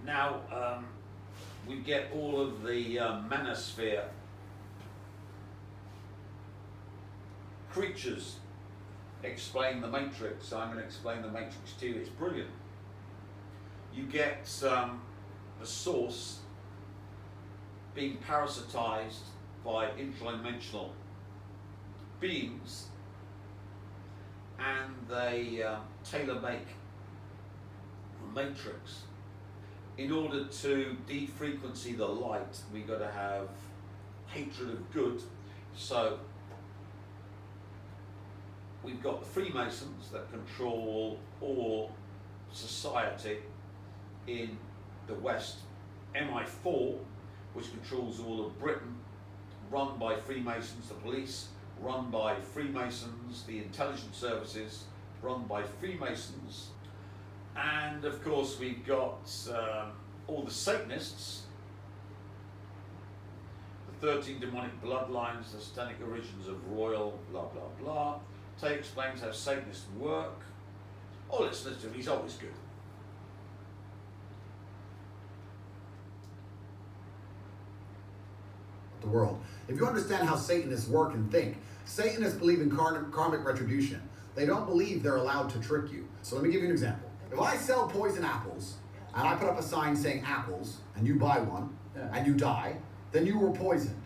Now, we get all of the manosphere creatures explain the Matrix. I'm going to explain the Matrix to you. It's brilliant. You get the source being parasitized by interdimensional beings, and they tailor-make the Matrix. In order to defrequency the light, we've got to have hatred of good. So we've got the Freemasons that control all society in the West, MI4, which controls all of Britain, run by Freemasons, the police run by Freemasons, the intelligence services run by Freemasons, and of course we've got all the Satanists, the 13 demonic bloodlines, the satanic origins of royal, blah blah blah. Tay explains how Satanists work. Oh, listen to him, he's always good. The world. If you understand how Satanists work and think, Satanists believe in karmic retribution. They don't believe they're allowed to trick you. So let me give you an example. If I sell poison apples, and I put up a sign saying apples, and you buy one, and you die, then you were poisoned.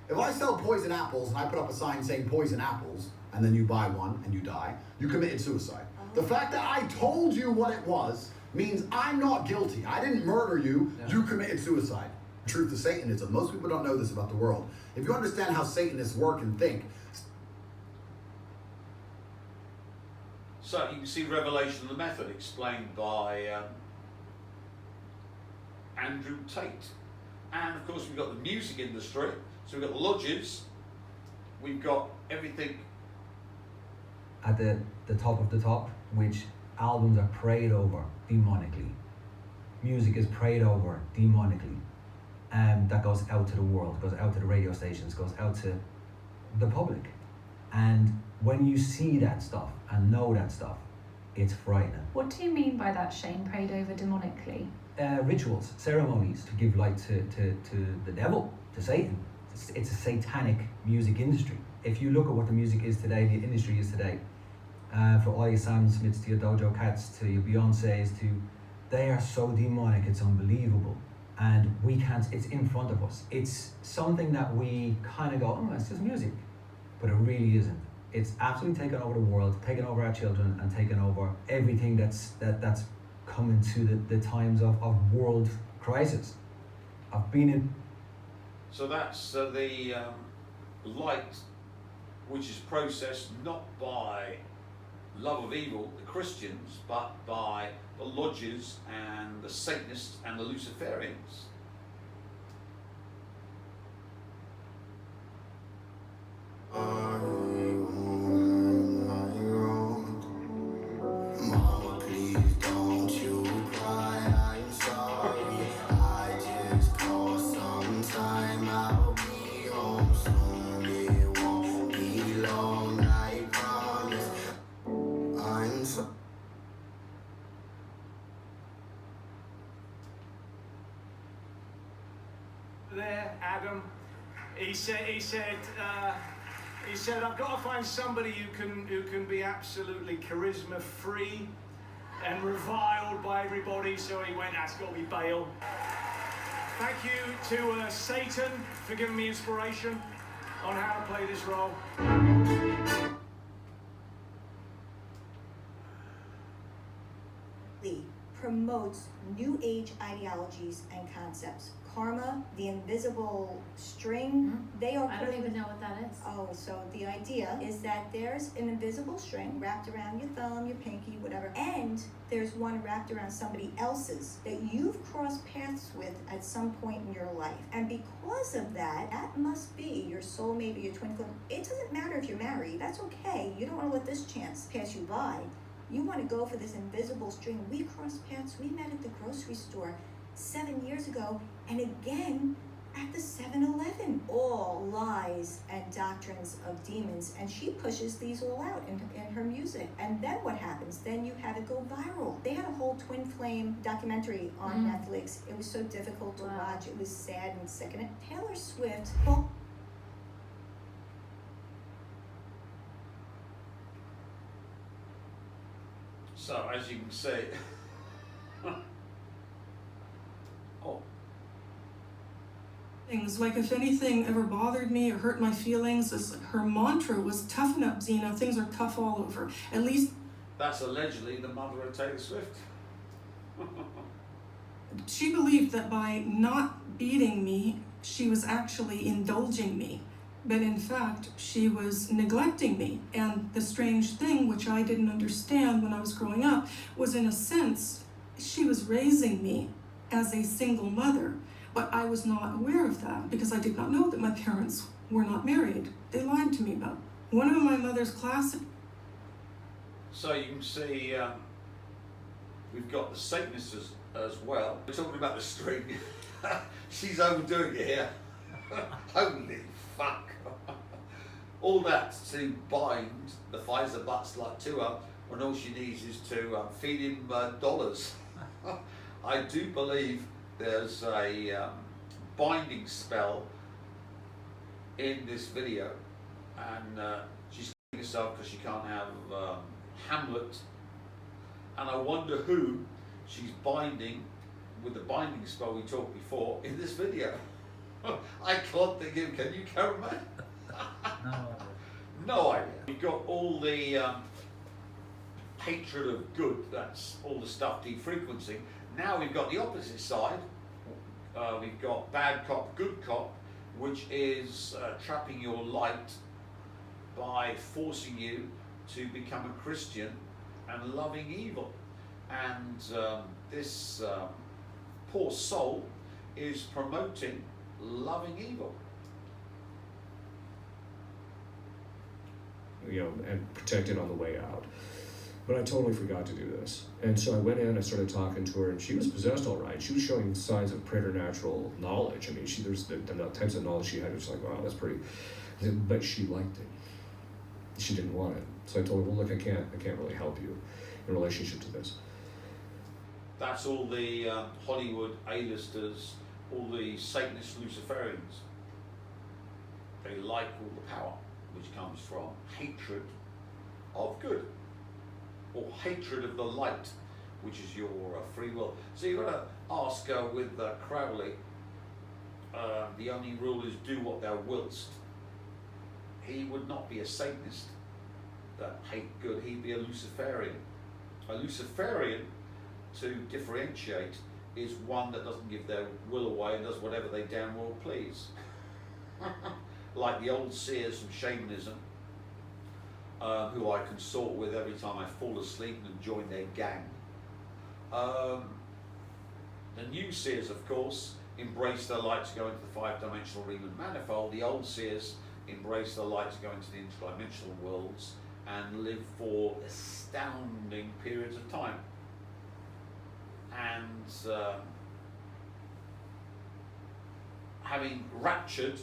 If I sell poison apples, and I put up a sign saying poison apples, and then you buy one, and you die, you committed suicide. The fact that I told you what it was means I'm not guilty. I didn't murder you, you committed suicide. Truth to Satanism. Most people don't know this about the world. If you understand how Satanists work and think. So you can see Revelation of the Method explained by Andrew Tate. And of course we've got the music industry. So we've got the lodges. We've got everything. At the top of the top, which albums are prayed over demonically. Music is prayed over demonically. That goes out to the world, goes out to the radio stations, goes out to the public. And when you see that stuff and know that stuff, it's frightening. What do you mean by that, Shane, prayed over demonically? Rituals, ceremonies to give light to the devil, to Satan. It's a satanic music industry. If you look at what the music is today, the industry is today, for all your Sam Smiths to your Dojo Cats to your Beyoncés they are so demonic, it's unbelievable. And we can't, it's in front of us. It's something that we kind of go, oh, it's just music. But it really isn't. It's absolutely taken over the world, taken over our children, and taken over everything that's coming to the times of world crisis. I've been in. So that's the light, which is processed not by love of evil, the Christians, but by the lodges and the Satanists and the Luciferians. Mama, please don't you cry, I'm sorry. I just called sometime, I'll be home soon. It won't be long, I promise. I'm sorry. There, Adam. He said, I've got to find somebody who can be absolutely charisma free and reviled by everybody. So he went, that's got to be Bale. Thank you to Satan for giving me inspiration on how to play this role. Promotes New Age ideologies and concepts. Karma, the invisible string, they are. I don't even know what that is. Oh, so the idea is that there's an invisible string wrapped around your thumb, your pinky, whatever, and there's one wrapped around somebody else's that you've crossed paths with at some point in your life. And because of that, that must be your soulmate or your twin flame. It doesn't matter if you're married. That's okay. You don't want to let this chance pass you by. You want to go for this invisible string. We crossed paths. We met at the grocery store 7 years ago. And again, at the 7-Eleven. All lies and doctrines of demons, and she pushes these all out in her music. And then what happens? Then you have it go viral. They had a whole twin flame documentary on Netflix. It was so difficult to watch. It was sad and sickening. Taylor Swift, well, So as you can see, oh, things. Like if anything ever bothered me or hurt my feelings, her mantra was toughen up, Xena, things are tough all over. At least that's allegedly the mother of Taylor Swift. she believed that by not beating me, she was actually indulging me. But in fact, she was neglecting me. And the strange thing, which I didn't understand when I was growing up, was in a sense, she was raising me as a single mother. But I was not aware of that because I did not know that my parents were not married. They lied to me about it. One of my mother's classic. So you can see we've got the Satanists as well. We're talking about the string. She's overdoing it here. Holy fuck. All that to bind the Pfizer Buttslut to her when all she needs is to feed him dollars. I do believe there's a binding spell in this video, and she's killing herself because she can't have Hamlet, and I wonder who she's binding with the binding spell we talked before in this video. I can't think of, can you, Caramel? No idea. We've got all the hatred of good, that's all the stuff defrequencing. Now we've got the opposite side. We've got bad cop, good cop, which is trapping your light by forcing you to become a Christian and loving evil. And this poor soul is promoting loving evil. You know, and protect it on the way out. But I totally forgot to do this. And so I went in, I started talking to her, and she was possessed all right. She was showing signs of preternatural knowledge. I mean, there's the types of knowledge she had, it's like, wow, that's pretty. But she liked it. She didn't want it. So I told her, well, look, I can't really help you in relationship to this. That's all the Hollywood A-listers, all the Satanist Luciferians. They like all the power, which comes from hatred of good, or hatred of the light, which is your free will. So you've got to ask with Crowley, the only rule is do what thou willst. He would not be a Satanist that hate good, he'd be a Luciferian. A Luciferian, to differentiate, is one that doesn't give their will away and does whatever they damn well please. Like the old seers from shamanism, who I consort with every time I fall asleep and join their gang. The new seers, of course, embrace their light to go into the five-dimensional Riemann manifold. The old seers embrace their light to go into the interdimensional worlds and live for astounding periods of time. And having raptured,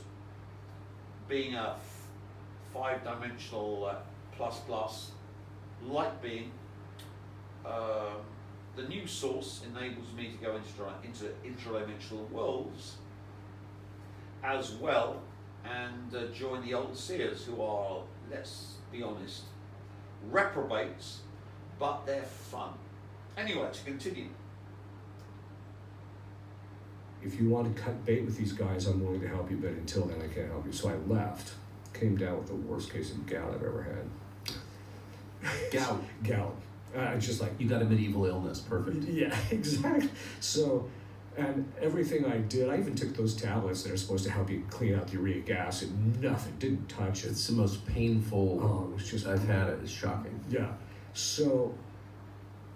being a five-dimensional plus light being, the new source enables me to go into interdimensional worlds as well, and join the old seers, who are, let's be honest, reprobates, but they're fun. Anyway, to continue. If you want to cut bait with these guys, I'm willing to help you, but until then I can't help you. So I left, came down with the worst case of gout I've ever had. Gout. Gout. Just like... You got a medieval illness, perfect. Yeah, exactly. So, and everything I did, I even took those tablets that are supposed to help you clean out the uric acid. Nothing, didn't touch it. It's the most painful it was just I've had it. It's shocking. Yeah. So,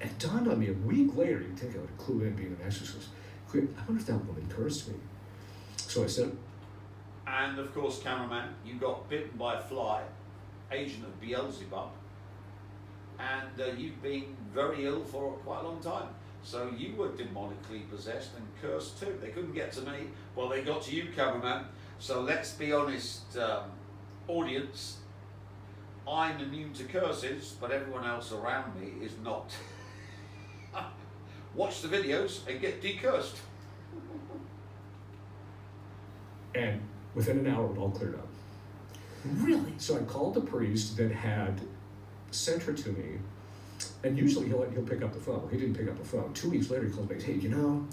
it dawned on me a week later, you'd think I would have clued in being an exorcist. I wonder if that woman cursed me. So I said... And of course, cameraman, you got bitten by a fly, agent of Beelzebub, and you've been very ill for quite a long time. So you were demonically possessed and cursed too. They couldn't get to me. Well, they got to you, cameraman. So let's be honest, audience. I'm immune to curses, but everyone else around me is not. Watch the videos and get decursed. And within an hour, it all cleared up. Really? So I called the priest that had sent her to me, and usually he'll pick up the phone. Well, he didn't pick up the phone. 2 weeks later, he calls me, hey, you know,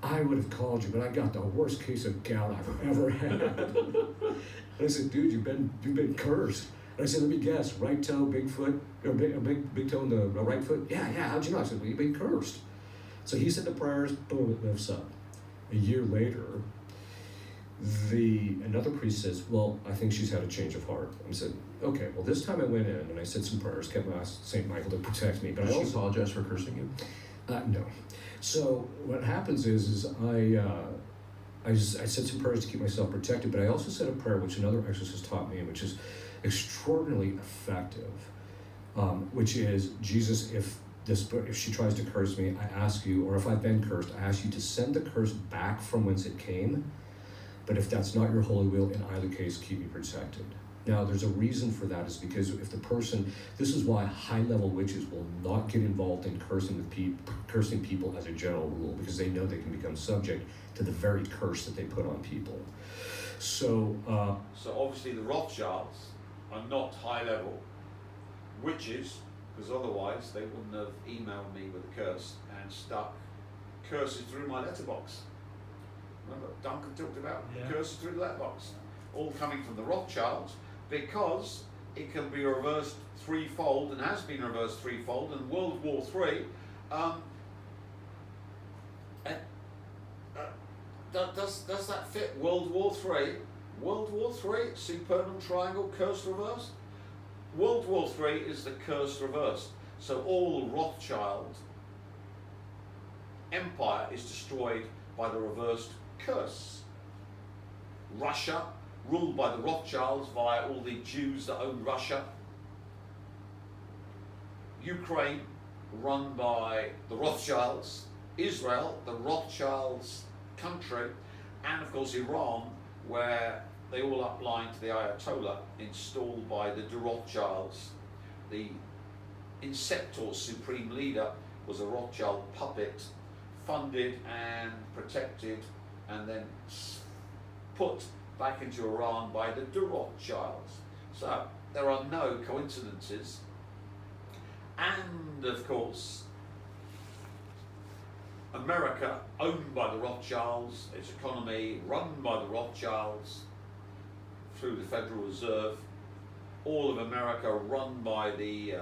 I would have called you, but I got the worst case of gout I've ever had. And I said, dude, you've been cursed. And I said, let me guess, right toe, big foot, or big toe in the right foot? Yeah, how'd you know? I said, well, you've been cursed. So he said the prayers, boom, it lifts up. A year later, another priest says, well, I think she's had a change of heart. I said, okay, well, this time I went in and I said some prayers, kept my St. Michael to protect me. But Did I she also apologize for cursing you? no. So what happens is I said some prayers to keep myself protected, but I also said a prayer which another exorcist taught me, which is extraordinarily effective, which is, Jesus, if she tries to curse me, I ask you, or if I've been cursed, I ask you to send the curse back from whence it came. But if that's not your holy will, in either case, keep me protected. Now, there's a reason for that, is because if the person, this is why high-level witches will not get involved in cursing people as a general rule, because they know they can become subject to the very curse that they put on people. So obviously the Rothschilds are not high-level witches, because otherwise they wouldn't have emailed me with a curse and stuck curses through my letterbox. Remember, Duncan talked about curses through the letterbox, all coming from the Rothschilds, because it can be reversed threefold, and has been reversed threefold. In World War III, does that fit World War III? World War III, supernal triangle, curse reversed. World War III is the curse reversed. So all Rothschild empire is destroyed by the reversed curse. Russia, ruled by the Rothschilds via all the Jews that own Russia. Ukraine, run by the Rothschilds. Israel, the Rothschilds' country. And of course Iran, where they all upline to the Ayatollah, installed by the Rothschilds. The Inceptor supreme leader was a Rothschild puppet, funded and protected and then put back into Iran by the Rothschilds. So there are no coincidences. And of course, America, owned by the Rothschilds, its economy run by the Rothschilds through the Federal Reserve, all of America run by the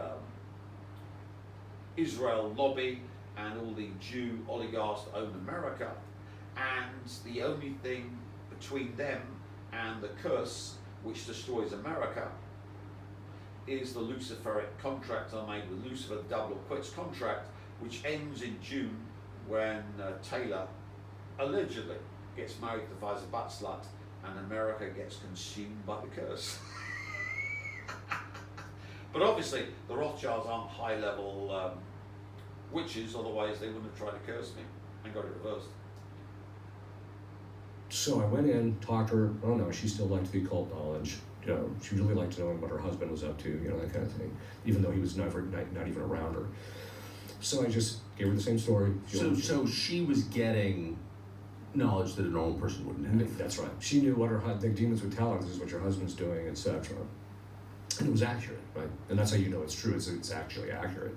Israel lobby and all the Jew oligarchs that own America. And the only thing between them and the curse which destroys America is the Luciferic contract I made with Lucifer, the double or quits contract, which ends in June when Taylor allegedly gets married to Pfizer Buttslut and America gets consumed by the curse. But obviously the Rothschilds aren't high-level witches, otherwise they wouldn't have tried to curse me and got it reversed. So I went in, talked to her. Oh no, she still liked the occult knowledge. You know, she really liked to know what her husband was up to, you know, that kind of thing, even though he was not even around her. So I just gave her the same story. So she was getting knowledge that a normal person wouldn't have. That's right. She knew what the demons would tell her. This is what your husband's doing, etc. And it was accurate, right? And that's how you know it's true. It's actually accurate.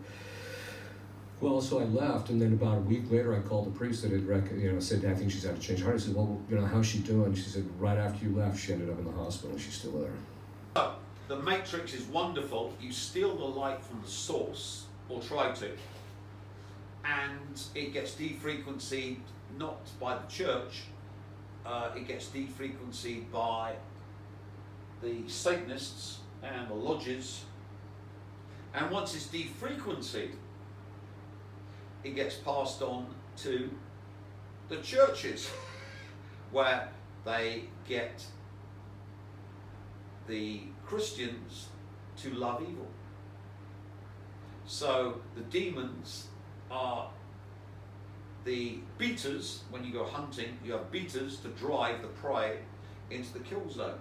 Well, so I left, and then about a week later, I called the priest that had said, I think she's had to change heart. I said, well, you know, how's she doing? She said, right after you left, she ended up in the hospital. She's still there. So, the matrix is wonderful. You steal the light from the source, or try to, and it gets defrequencied not by the church, it gets defrequencied by the Satanists and the lodges, and once it's defrequencied, it gets passed on to the churches, where they get the Christians to love evil. So the demons are the beaters, when you go hunting, you have beaters to drive the prey into the kill zone.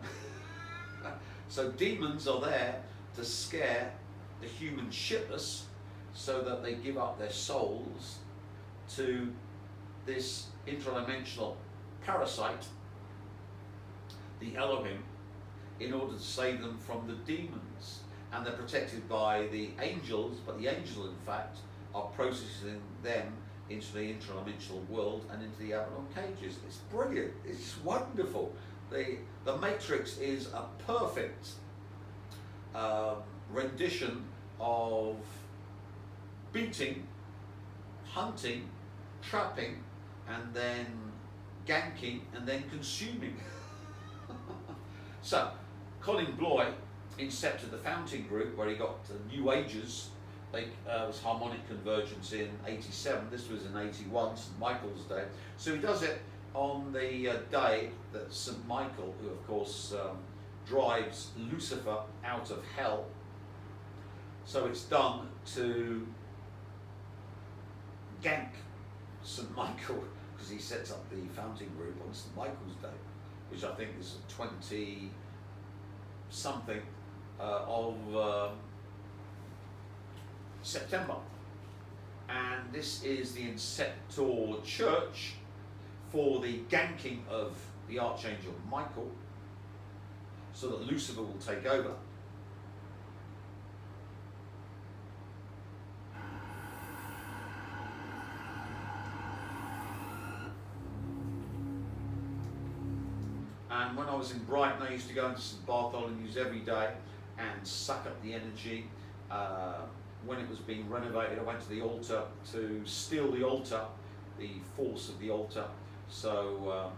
So demons are there to scare the human shitless so that they give up their souls to this interdimensional parasite, the Elohim, in order to save them from the demons. And they're protected by the angels, but the angels, in fact, are processing them into the interdimensional world and into the Abaddon cages. It's brilliant. It's wonderful. The Matrix is a perfect rendition of beating, hunting, trapping, and then ganking, and then consuming. So, Colin Bloy incepted the Fountain Group, where he got the New Agers. It was harmonic convergence in 87. This was in 81, St. Michael's Day. So he does it on the day that St. Michael, who of course drives Lucifer out of hell. So it's done to gank St. Michael, because he sets up the Fountain Group on St. Michael's Day, which I think is 20 something of September. And this is the Inceptor Church for the ganking of the Archangel Michael, so that Lucifer will take over. And when I was in Brighton, I used to go into St. Bartholomew's every day and suck up the energy. When it was being renovated, I went to the altar to steal the altar, the force of the altar. So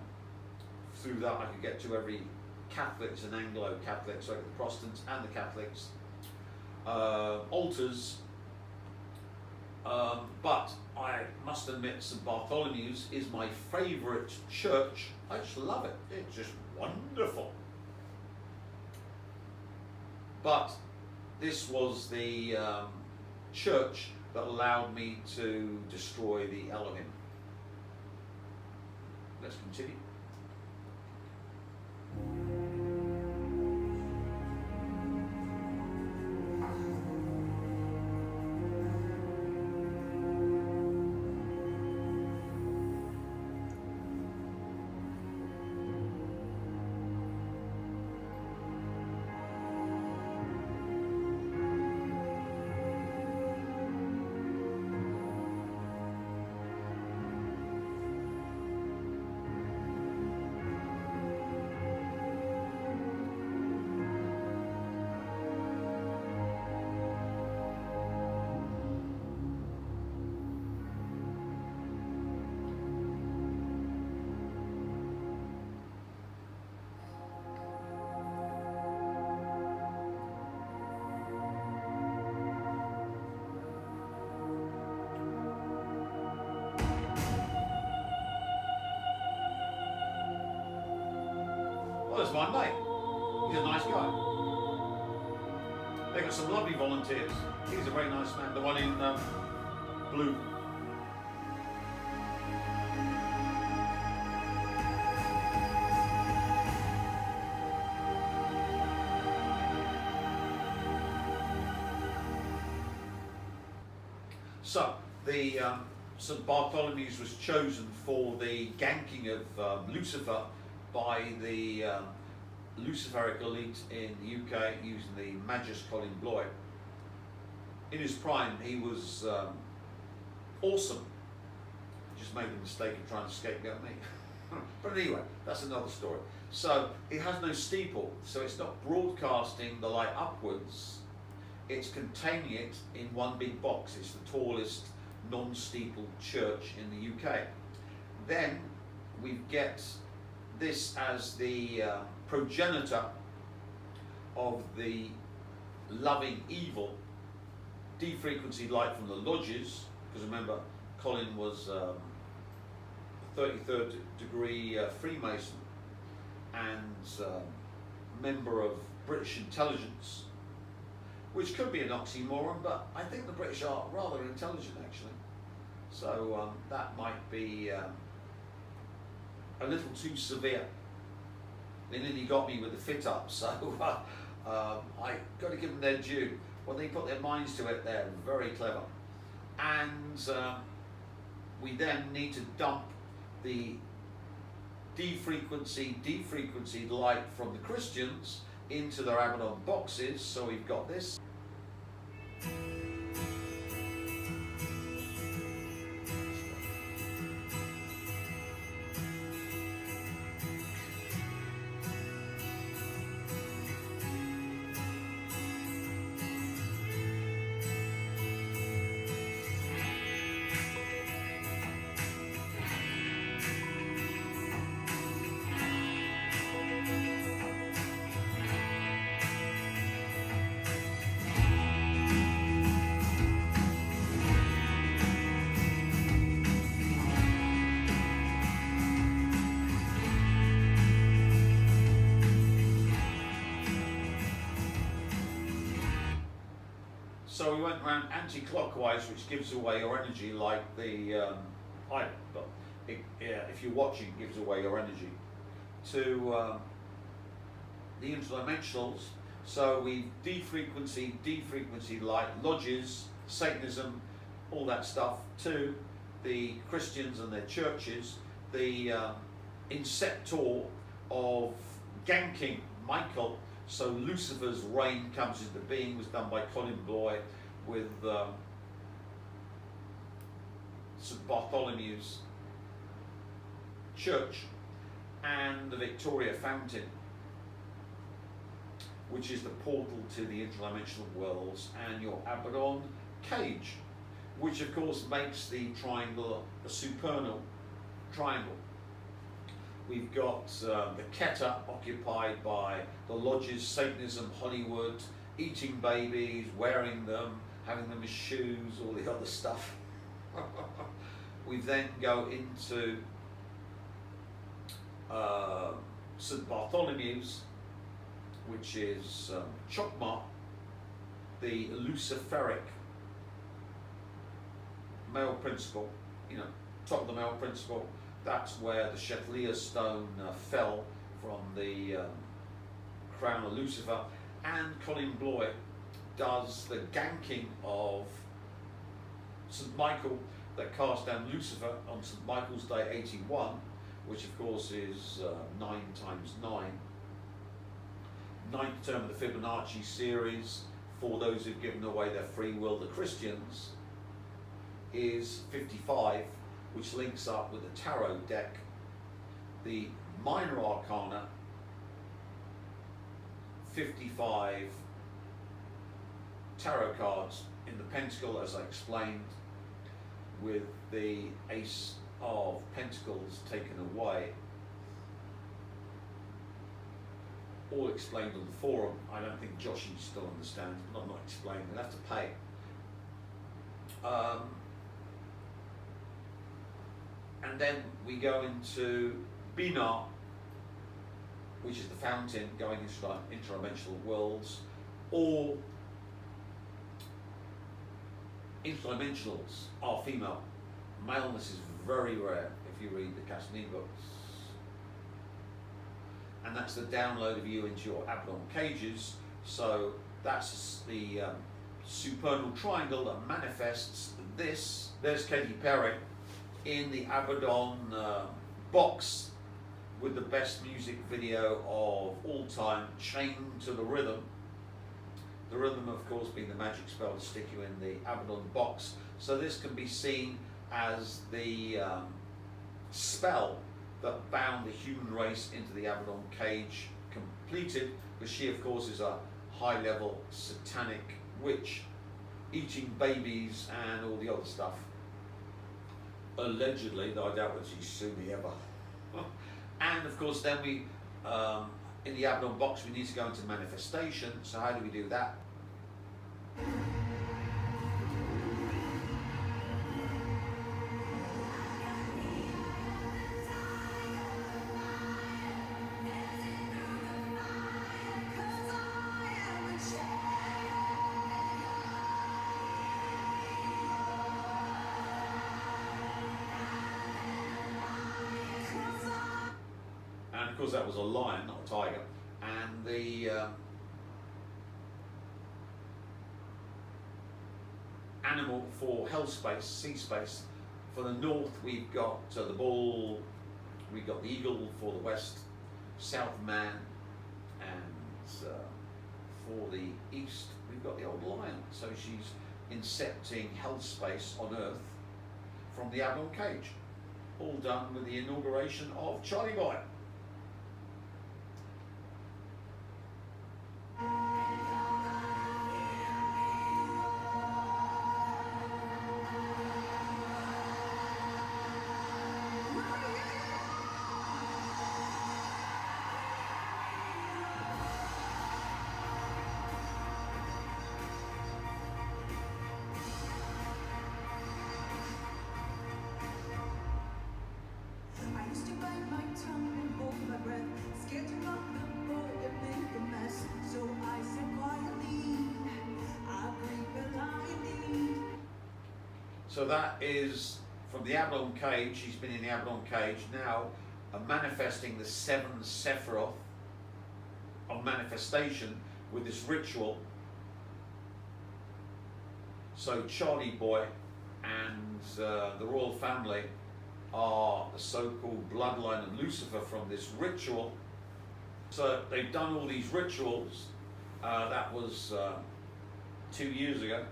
through that I could get to every Catholics and Anglo-Catholics, so the Protestants and the Catholics, altars. But I must admit, St. Bartholomew's is my favourite church. I just love it. It's just wonderful. But this was the church that allowed me to destroy the Elohim. Let's continue. Well, there's my mate. He's a nice guy. They've got some lovely volunteers. He's a very nice man. The one in blue. So, the St. Bartholomew's was chosen for the ganking of Lucifer by the Luciferic elite in the UK using the Magus Colin Bloy. In his prime, he was awesome. He just made the mistake of trying to scapegoat me. But anyway, that's another story. So, it has no steeple, so it's not broadcasting the light upwards. It's containing it in one big box. It's the tallest non-steepled church in the UK. Then we get this as the progenitor of the loving evil, defrequency light from the lodges, because remember Colin was a 33rd degree Freemason and member of British intelligence, which could be an oxymoron, but I think the British are rather intelligent actually. So that might be a little too severe. They nearly got me with the fit up, so I got to give them their due. When they put their minds to it, they're very clever. And we then need to dump the defrequency light from the Christians into their Abaddon boxes. So we've got this. So we went around anti-clockwise, which gives away your energy, like the if you're watching, it gives away your energy, to the interdimensionals. So we defrequency light, lodges, Satanism, all that stuff, to the Christians and their churches. The inceptor of ganking Michael. So Lucifer's reign comes into being, was done by Colin Bloy with St Bartholomew's Church and the Victoria Fountain, which is the portal to the interdimensional worlds, and your Abaddon cage, which of course makes the triangle a supernal triangle. We've got the Keter occupied by the lodges, Satanism, Hollywood, eating babies, wearing them, having them as shoes, all the other stuff. We then go into St Bartholomew's, which is Chokmah, the Luciferic male principle, top of the male principle. That's where the Chatelier stone fell from the crown of Lucifer. And Colin Bloy does the ganking of St Michael that cast down Lucifer on St Michael's Day 81, which of course is 9 times 9. Ninth term of the Fibonacci series, for those who've given away their free will, the Christians, is 55, which links up with the tarot deck, the minor arcana, 55 tarot cards in the pentacle, as I explained, with the ace of pentacles taken away. All explained on the forum. I don't think Joshy still understands, but I'm not explaining, they'll have to pay. And then we go into Binah, which is the fountain going into interdimensional worlds. All interdimensionals are female. Maleness is very rare if you read the Castaneda books. And that's the download of you into your Abaddon cages. So that's the supernal triangle that manifests this. There's Katy Perry in the Abaddon box with the best music video of all time, Chained to the Rhythm. The rhythm, of course, being the magic spell to stick you in the Abaddon box. So this can be seen as the spell that bound the human race into the Abaddon cage completed, because she, of course, is a high-level satanic witch, eating babies and all the other stuff. Allegedly, though I doubt that she's sued me ever. And of course, then we, in the Abaddon box, we need to go into manifestation. So how do we do that? of course that was a lion, not a tiger. And the animal for hell space, sea space. For the north, we've got the bull, we've got the eagle for the west, south man, and for the east, we've got the old lion. So she's incepting hell space on earth from the Avalon cage. All done with the inauguration of Charlie Boy. I used to bite my tongue and hold my breath, scared to rock the boat and make a mess. So I said quietly, I breathe a lion. So that is from the Avalon cage. She's been in the Avalon cage now, manifesting the 7 Sephiroth of manifestation with this ritual. So Charlie Boy and the royal family are the so-called bloodline of Lucifer from this ritual. So they've done all these rituals, that was 2 years ago,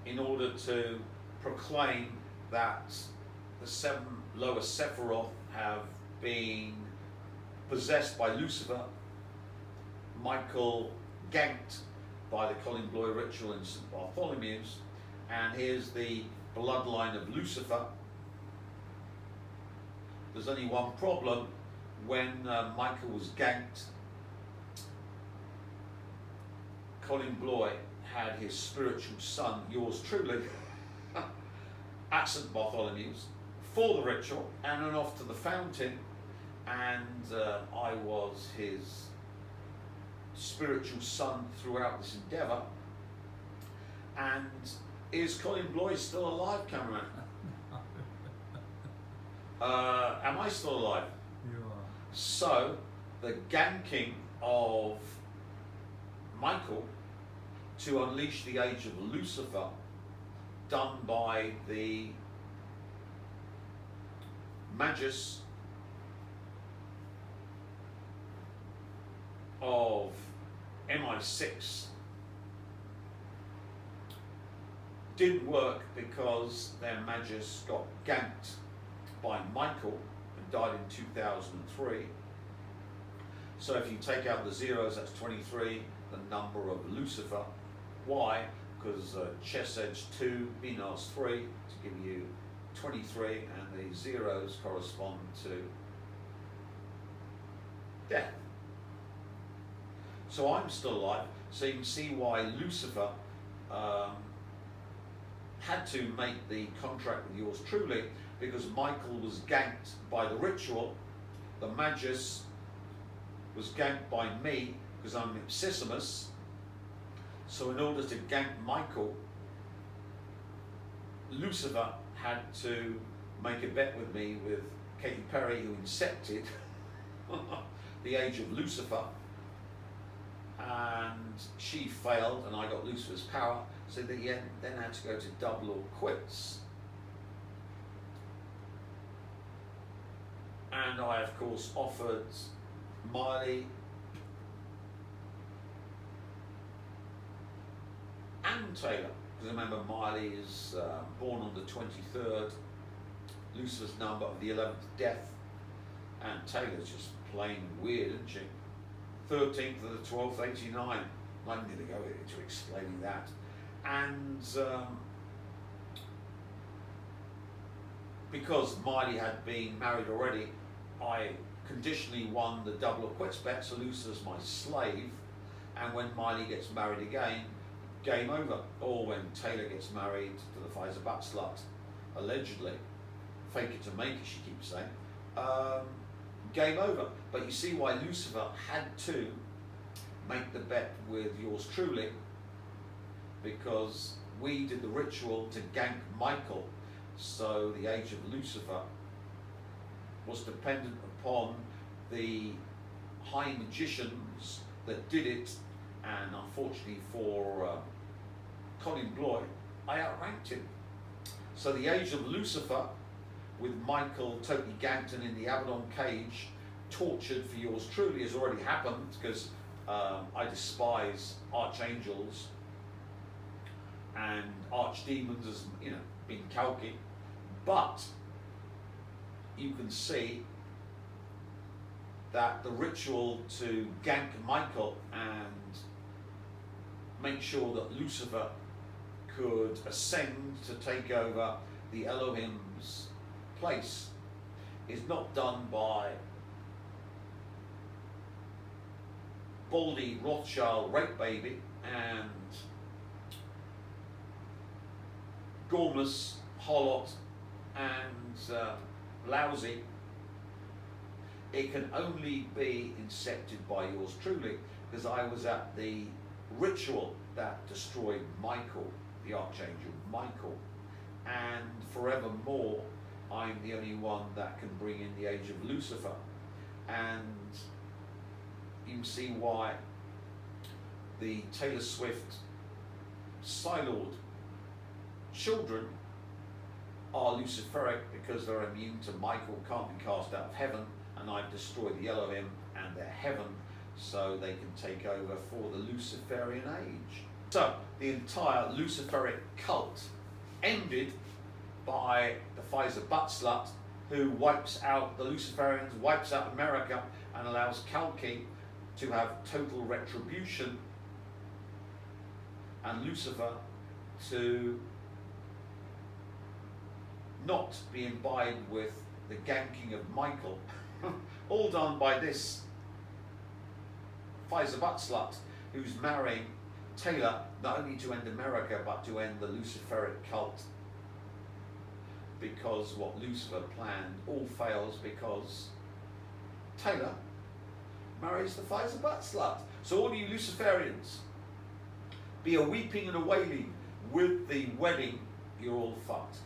in order to proclaim that the 7 lower Sephiroth have been possessed by Lucifer, Michael ganked by the Colin Bloy ritual in St. Bartholomew's, and here's the bloodline of Lucifer. There's only one problem. When Michael was ganked, Colin Bloy had his spiritual son, yours truly, at St. Bartholomew's for the ritual, and then off to the fountain, and I was his spiritual son throughout this endeavour. And is Colin Bloy still alive, cameraman? Am I still alive? You are. So, the ganking of Michael to unleash the age of Lucifer, done by the Magus of MI6, didn't work because their Magus got ganked by Michael and died in 2003. So if you take out the zeros, that's 23, the number of Lucifer. Why? Because chess edge 2, binars 3 to give you 23, and the zeros correspond to death. So I'm still alive, so you can see why Lucifer had to make the contract with yours truly, because Michael was ganked by the ritual, the Magus was ganked by me because I'm Ipsissimus. So in order to gank Michael, Lucifer had to make a bet with me, with Katy Perry, who incepted the age of Lucifer, and she failed and I got Lucifer's power, so they then had to go to double or quits. And I, of course, offered Miley and Taylor, because remember Miley is born on the 23rd, Lucifer's number of the 11th death, and Taylor's just plain weird, isn't she? 13th of the 12th, 89. I need to go into explaining that. And because Miley had been married already, I conditionally won the double or quits bet, so Lucifer's my slave, and when Miley gets married again, game over. Or when Taylor gets married to the Pfizer Buttslut, allegedly, fake it to make it, she keeps saying, game over. But you see why Lucifer had to make the bet with yours truly, because we did the ritual to gank Michael, so the age of Lucifer was dependent upon the high magicians that did it, and unfortunately for Colin Bloy, I outranked him. So the age of Lucifer, with Michael totally ganked and in the Abaddon cage, tortured for yours truly, has already happened, because I despise archangels and archdemons as, you know, being calky. But you can see that the ritual to gank Michael and make sure that Lucifer could ascend to take over the Elohim's place is not done by Baldy Rothschild rape baby and Gormless, Holot and Lousy. It can only be incepted by yours truly, because I was at the ritual that destroyed Michael, the Archangel Michael, and forevermore I'm the only one that can bring in the age of Lucifer. And you can see why the Taylor Swift Psylord children are Luciferic, because they're immune to Michael, can't be cast out of heaven, and I've destroyed the Elohim and their heaven, so they can take over for the Luciferian age. So the entire Luciferic cult ended by the Pfizer Buttslut, who wipes out the Luciferians, wipes out America, and allows Kalki to have total retribution, and Lucifer to not be imbibed with the ganking of Michael. All done by this Pfizer Buttslut, who's marrying Taylor not only to end America but to end the Luciferic cult, because what Lucifer planned all fails because Taylor marries the Pfizer Buttslut. So all you Luciferians, be a weeping and a wailing with the wedding, you're all fucked.